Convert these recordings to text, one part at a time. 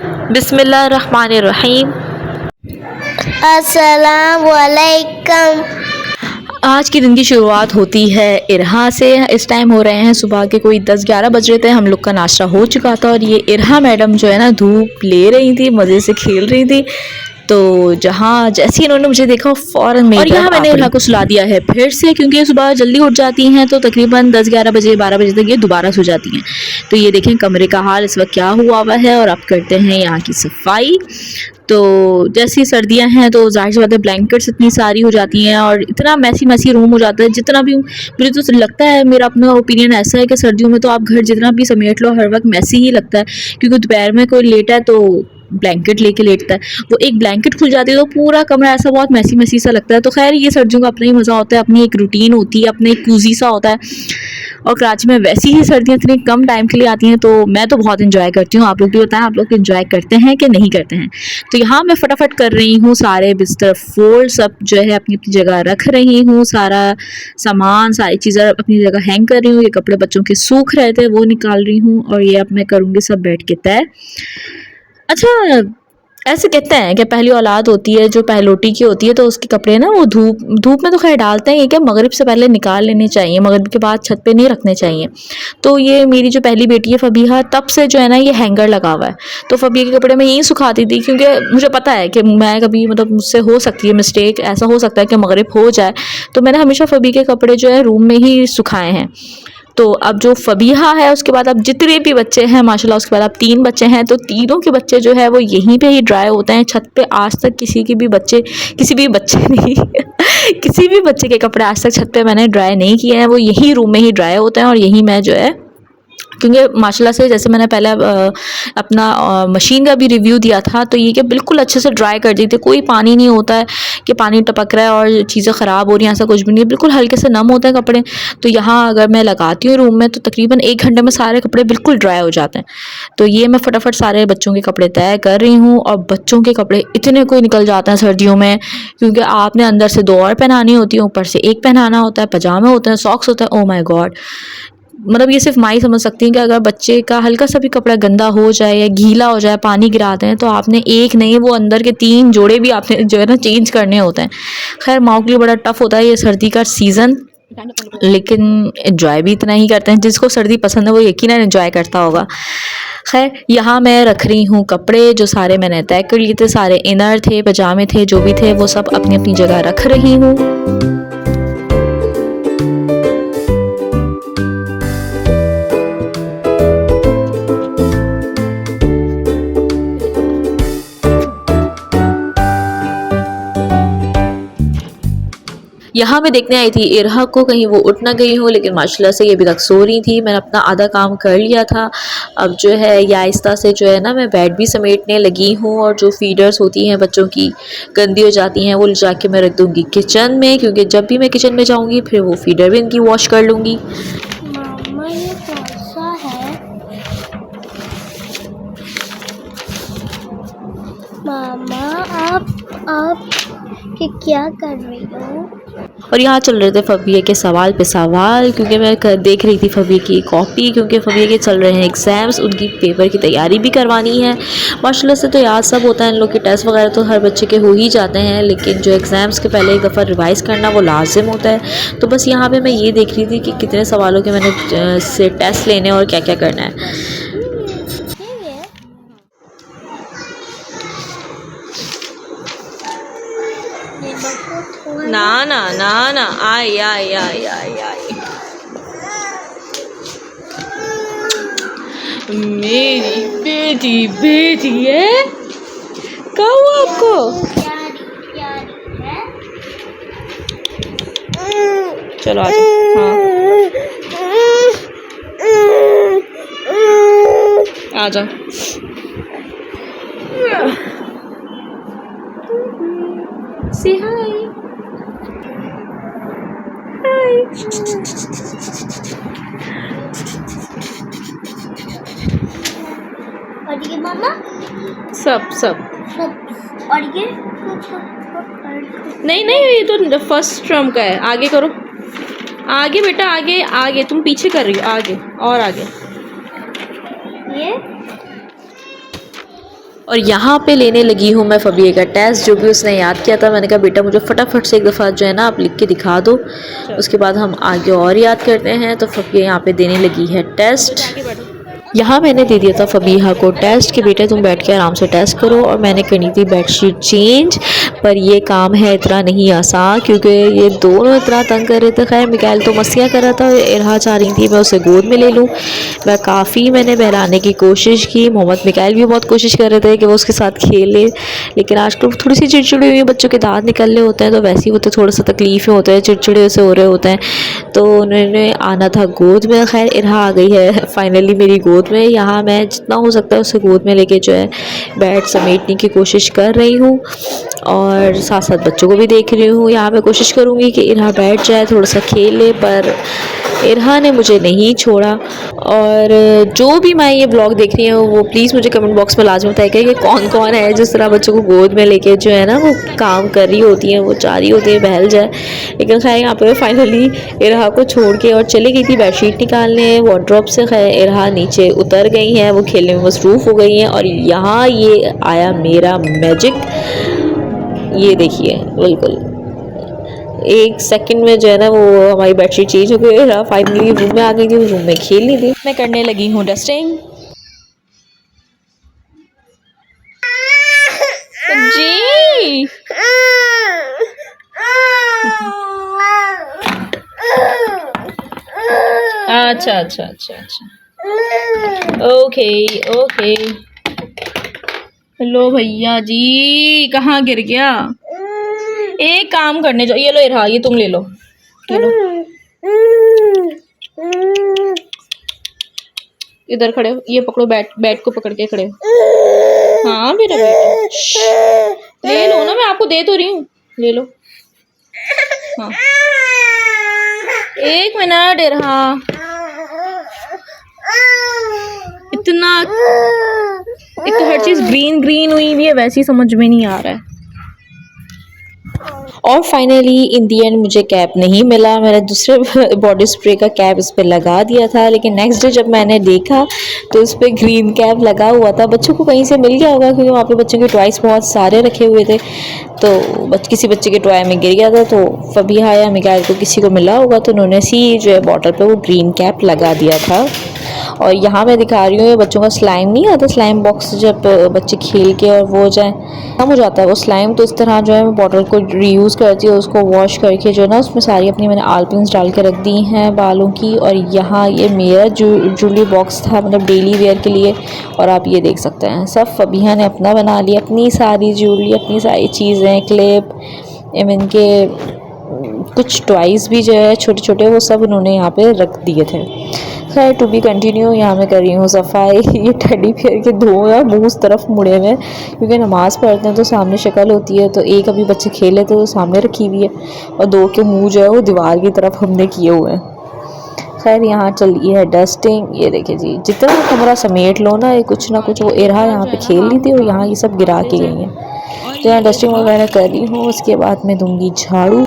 बिस्मिल्लाहिर्रहमानिर्रहीम। अस्सलाम वालेकुम। आज के दिन की शुरुआत होती है इरहा से। इस टाइम हो रहे हैं सुबह के कोई 10-11 बज रहे थे। हम लोग का नाश्ता हो चुका था और ये इरहा मैडम जो है ना धूप ले रही थी, मज़े से खेल रही थी। तो जहाँ जैसे ही इन्होंने मुझे देखा फ़ौरन मेरी तरफ, और यहाँ मैंने इरहा को सुला दिया है फिर से, क्योंकि ये सुबह जल्दी उठ जाती हैं तो तकरीबन 10-11 बजे 12 बजे तक ये दोबारा सो जाती हैं। तो ये देखें कमरे का हाल इस वक्त क्या हुआ है। और अब करते हैं यहाँ की सफाई। तो जैसी सर्दियां हैं तो ज़ाहिर सी बात है ब्लैंकेट्स इतनी सारी हो जाती हैं और इतना मैसी मैसी रूम हो जाता है। जितना भी मुझे तो लगता है, मेरा अपना ओपिनियन ऐसा है कि सर्दियों में तो आप घर जितना भी समेट लो हर वक्त मैसी ही लगता है, क्योंकि दोपहर में कोई लेटा है तो ब्लैंकेट लेके लेटता है, वो एक ब्लैंकेट खुल जाती है तो पूरा कमरा ऐसा बहुत मैसी मैसी सा लगता है। तो खैर ये सर्दियों का अपना ही मज़ा होता है, अपनी एक रूटीन होती है, अपना एक कूजी सा होता है। और कराची में वैसी ही सर्दियाँ इतनी कम टाइम के लिए आती हैं तो मैं तो बहुत इन्जॉय करती हूँ। आप लोग भी बताएं, आप लोग इन्जॉय करते हैं कि नहीं करते हैं। तो यहाँ मैं फटाफट कर रही हूँ सारे बिस्तर फोल्ड, सब जो है अपनी अपनी जगह रख रही हूँ, सारा सामान सारी चीज़ें अपनी जगह हैंग कर रही हूँ। ये कपड़े बच्चों के सूख रहे थे वो निकाल रही हूँ और ये अब मैं करूँगी सब बैठ के तय। अच्छा, ऐसे कहते हैं कि पहली औलाद होती है जो पहलोटी की होती है तो उसके कपड़े ना वो धूप में तो खैर डालते हैं, ये क्या मगरिब से पहले निकाल लेने चाहिए, मगरिब के बाद छत पे नहीं रखने चाहिए। तो ये मेरी जो पहली बेटी है फबीहा, तब से जो है ना ये हैंगर लगा हुआ है। तो फबीहा के कपड़े मैं यहीं सुखाती थी, क्योंकि मुझे पता है कि मैं कभी मतलब मुझसे हो सकती है मिस्टेक, ऐसा हो सकता है कि मगरिब हो जाए। तो मैंने हमेशा फबी के कपड़े जो है रूम में ही सुखाए हैं। तो अब जो फबीहा है उसके बाद अब जितने भी बच्चे हैं माशाल्लाह, उसके बाद अब 3 बच्चे हैं तो तीनों के बच्चे जो है वो यहीं पे ही ड्राई होते हैं छत पे। आज तक किसी भी बच्चे नहीं किसी भी बच्चे के कपड़े आज तक छत पे मैंने ड्राई नहीं किए हैं, वो यहीं रूम में ही ड्राई होते हैं। और यहीं मैं जो है, क्योंकि माशाल्लाह से जैसे मैंने पहले अपना मशीन का भी रिव्यू दिया था तो ये कि बिल्कुल अच्छे से ड्राई कर दी थी, कोई पानी नहीं होता है कि पानी टपक रहा है और चीज़ें ख़राब हो रही हैं, ऐसा कुछ भी नहीं है, बिल्कुल हल्के से नम होते हैं कपड़े। तो यहाँ अगर मैं लगाती हूँ रूम में तो तकरीबन 1 घंटे में सारे कपड़े बिल्कुल ड्राई हो जाते हैं। तो ये मैं फटाफट सारे बच्चों के कपड़े तय कर रही हूँ। और बच्चों के कपड़े इतने कोई निकल जाते हैं सर्दियों में, क्योंकि आपने अंदर से 2 और पहनानी होती है, ऊपर से 1 पहनाना होता है, पजामे होते हैं, सॉक्स होते हैं। ओ माय गॉड, मतलब ये सिर्फ माँ ही समझ सकती हैं कि अगर बच्चे का हल्का सा भी कपड़ा गंदा हो जाए या गीला हो जाए, पानी गिराते हैं तो आपने एक नहीं वो अंदर के 3 जोड़े भी आपने जो है ना चेंज करने होते हैं। खैर माओ के लिए बड़ा टफ होता है ये सर्दी का सीज़न, लेकिन एंजॉय भी इतना ही करते हैं। जिसको सर्दी पसंद है वो यकीनन एंजॉय करता होगा। खैर यहाँ मैं रख रही हूँ कपड़े जो सारे मैंने तय कर लिए थे, सारे इनर थे, पजामे थे, जो भी थे वो सब अपनी अपनी जगह रख रही हूँ। यहाँ मैं देखने आई थी इरहा को कहीं वो उठ ना गई हो, लेकिन माशाल्लाह से ये अभी तक सो रही थी। मैंने अपना आधा काम कर लिया था। अब जो है ये आहिस्ता से जो है ना मैं बेड भी समेटने लगी हूँ, और जो फीडर्स होती हैं बच्चों की गंदी हो जाती हैं वो ले जाके मैं रख दूँगी किचन में, क्योंकि जब भी मैं किचन में जाऊँगी फिर वो फीडर भी इनकी वॉश कर लूँगी। मामा ये कौन है? मामा आप ये क्या कर रही हो? और यहाँ चल रहे थे फबिया के सवाल पे सवाल, क्योंकि मैं देख रही थी फबिया की कॉपी, क्योंकि फबिया के चल रहे हैं एग्ज़ाम्स, उनकी पेपर की तैयारी भी करवानी है। माशाल्लाह से तो याद सब होता है इन लोग के, टेस्ट वगैरह तो हर बच्चे के हो ही जाते हैं, लेकिन जो एग्ज़ाम्स के पहले एक दफ़ा रिवाइज़ करना वो लाजिम होता है। तो बस यहाँ पर मैं ये देख रही थी कि कितने सवालों के मैंने से टेस्ट लेने और क्या क्या करना है। ना ना ना ना आई आई आई आई आई मेरी बेटी है, कहूँ आपको चलो आ जाओ। हाँ आ जाओ। Say hi. Hi. और ये मामा सब और ये नहीं ये तो फर्स्ट टर्म का है। आगे करो, आगे बेटा, आगे आगे, तुम पीछे कर रही हो, आगे और आगे। ये और यहाँ पे लेने लगी हूँ मैं फबिया का टेस्ट, जो भी उसने याद किया था। मैंने कहा बेटा मुझे फटाफट से एक दफ़ा जो है ना आप लिख के दिखा दो, उसके बाद हम आगे और याद करते हैं। तो फबिया यहाँ पे देने लगी है टेस्ट। यहाँ मैंने दे दिया था फबीहा को टेस्ट कि बेटे तुम बैठ के आराम से टेस्ट करो, और मैंने करनी थी बेडशीट चेंज। पर ये काम है इतना नहीं आसान, क्योंकि ये दोनों इतना तंग कर रहे थे। खैर मिकाइल तो मस्तियाँ कर रहा था, इरहा चाह रही थी मैं उसे गोद में ले लूँ। मैंने बहलाने की कोशिश की। मोहम्मद मिकाइल भी बहुत कोशिश कर रहे थे कि वो उसके साथ खेले, लेकिन आजकल थोड़ी सी चिड़चिड़ी हुई है। बच्चों के दांत निकल रहे होते हैं तो वैसे ही वो तो थोड़ा सा तकलीफ़ें होते हैं, चिड़चिड़े से हो रहे होते हैं। तो उन्होंने आना था गोद में। खैर इरहा आ गई है फाइनली मेरी गोद में। यहाँ मैं जितना हो सकता है उसे गोद में लेके जो है बेड समेटने की कोशिश कर रही हूँ, और साथ साथ बच्चों को भी देख रही हूँ। यहाँ मैं कोशिश करूँगी कि इरहा बैठ जाए, थोड़ा सा खेले, पर इरहा ने मुझे नहीं छोड़ा। और जो भी मैं ये ब्लॉग देख रही हूँ वो प्लीज़ मुझे कमेंट बॉक्स में लाजमी बताइएगा कि कौन कौन है जिस तरह बच्चों को गोद में लेके जो है ना वो काम कर रही होती है, वो चाह रही होती है बहल जाए। लेकिन खैर यहाँ पे फाइनली इरहा को छोड़ के और चली गई थी बेडशीट निकालने वार्डरोब से। खैर इरहा नीचे उतर गई हैं, वो खेलने में मसरूफ़ हो गई हैं। और यहाँ ये आया मेरा मैजिक, ये देखिए बिल्कुल 1 सेकंड में जो है ना वो हमारी बेडशीट चेंज हो गई। फाइनली रूम में आ गई थी, रूम में खेल ली थी। मैं करने लगी हूँ डस्टिंग जी। अच्छा अच्छा अच्छा अच्छा, ओके ओके। लो भैया जी, कहाँ गिर गया? एक काम करने जाओ, ये लो इरहा, ये तुम ले लो, ले लो। इधर खड़े हो, ये पकड़ो, बैट को पकड़ के खड़े हो। हाँ मेरा बेटा, ले लो ना, मैं आपको दे तो रही हूँ, ले लो। हाँ 1 मिनट इरहा, इतना एक तो हर चीज़ ग्रीन ग्रीन हुई हुई है, वैसे ही समझ में नहीं आ रहा है। और फाइनली इन दी एंड मुझे कैप नहीं मिला। मैंने दूसरे बॉडी स्प्रे का कैप इस पर लगा दिया था, लेकिन नेक्स्ट डे जब मैंने देखा तो इस पर ग्रीन कैप लगा हुआ था। बच्चों को कहीं से मिल गया होगा, क्योंकि वहाँ पे बच्चों के टॉयस बहुत सारे रखे हुए थे। तो किसी बच्चे के टॉय में गिर गया था, तो फबीहा या मिकाइल को किसी को मिला होगा, तो उन्होंने सी जो है बॉटल पर वो ग्रीन कैप लगा दिया था। और यहाँ मैं दिखा रही हूँ बच्चों का स्लाइम नहीं आता, स्लाइम बॉक्स जब बच्चे खेल के और वो हो जाए कम हो जाता है वो स्लाइम, तो इस तरह जो है मैं बॉटल को रीयूज़ करती हूँ, उसको वॉश करके जो है ना उसमें सारी अपनी मैंने आलपिन्स डाल के रख दी हैं बालों की। और यहाँ ये मेरा ज्वेलरी बॉक्स था, मतलब डेली वेयर के लिए, और आप ये देख सकते हैं सब फबीहा ने अपना बना लिया, अपनी सारी ज्वेलरी, अपनी सारी चीज़ें, क्लिप, इवन के कुछ टॉयज़ भी जो है छोटे छोटे वो सब उन्होंने यहाँ पे रख दिए थे। खैर टू बी कंटिन्यू, यहाँ मैं कर रही हूँ सफाई। ये टेडी बियर के दो या मुँह उस तरफ मुड़े हुए, क्योंकि नमाज़ पढ़ते हैं तो सामने शक्ल होती है, तो एक अभी बच्चे खेले तो सामने रखी हुई है, और 2 के मुंह जो है वो दीवार की तरफ हमने किए हुए हैं। खैर यहाँ चल रही है डस्टिंग। ये देखिए जी, जितना कमरा समेट लो ना ये कुछ ना कुछ, वो इरहा यहाँ पे खेल रही थी और यहाँ ये सब गिरा के गई हैं। तो यहाँ डस्टिंग वगैरह कर रही हूँ, उसके बाद मैं दूँगी झाड़ू।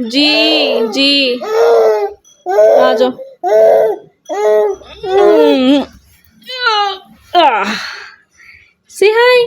जी जी आ जाओ। से हाय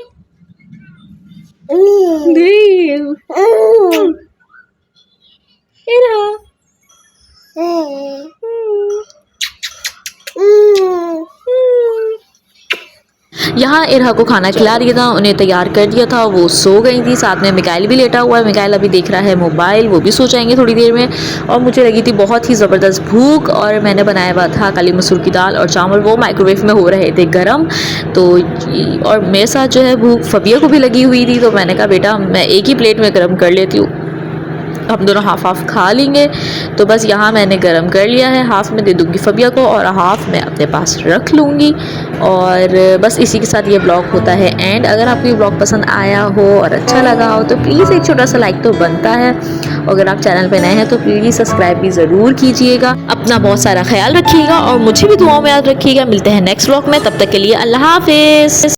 यहाँ इरहा को खाना खिला दिया था, उन्हें तैयार कर दिया था, वो सो गई थी। साथ में मिकाइल भी लेटा हुआ है, मिकाइल अभी देख रहा है मोबाइल, वो भी सो जाएंगे थोड़ी देर में। और मुझे लगी थी बहुत ही ज़बरदस्त भूख, और मैंने बनाया हुआ था काली मसूर की दाल और चावल, वो माइक्रोवेव में हो रहे थे गरम। तो और मेरे साथ जो है भूख फबिया को भी लगी हुई थी, तो मैंने कहा बेटा मैं एक ही प्लेट में गरम कर लेती हूँ, हम दोनों हाफ हाफ खा लेंगे। तो बस यहाँ मैंने गरम कर लिया है, हाफ़ में दे दूँगी फबिया को और हाफ़ मैं अपने पास रख लूँगी। और बस इसी के साथ ये ब्लॉग होता है एंड। अगर आपको ये ब्लॉग पसंद आया हो और अच्छा लगा हो तो प्लीज़ एक छोटा सा लाइक तो बनता है। अगर आप चैनल पर नए हैं तो प्लीज़ सब्सक्राइब भी ज़रूर कीजिएगा। अपना बहुत सारा ख्याल रखिएगा और मुझे भी दुआओं में याद रखिएगा। मिलते हैं नेक्स्ट ब्लॉग में, तब तक के लिए अल्लाह हाफिज़।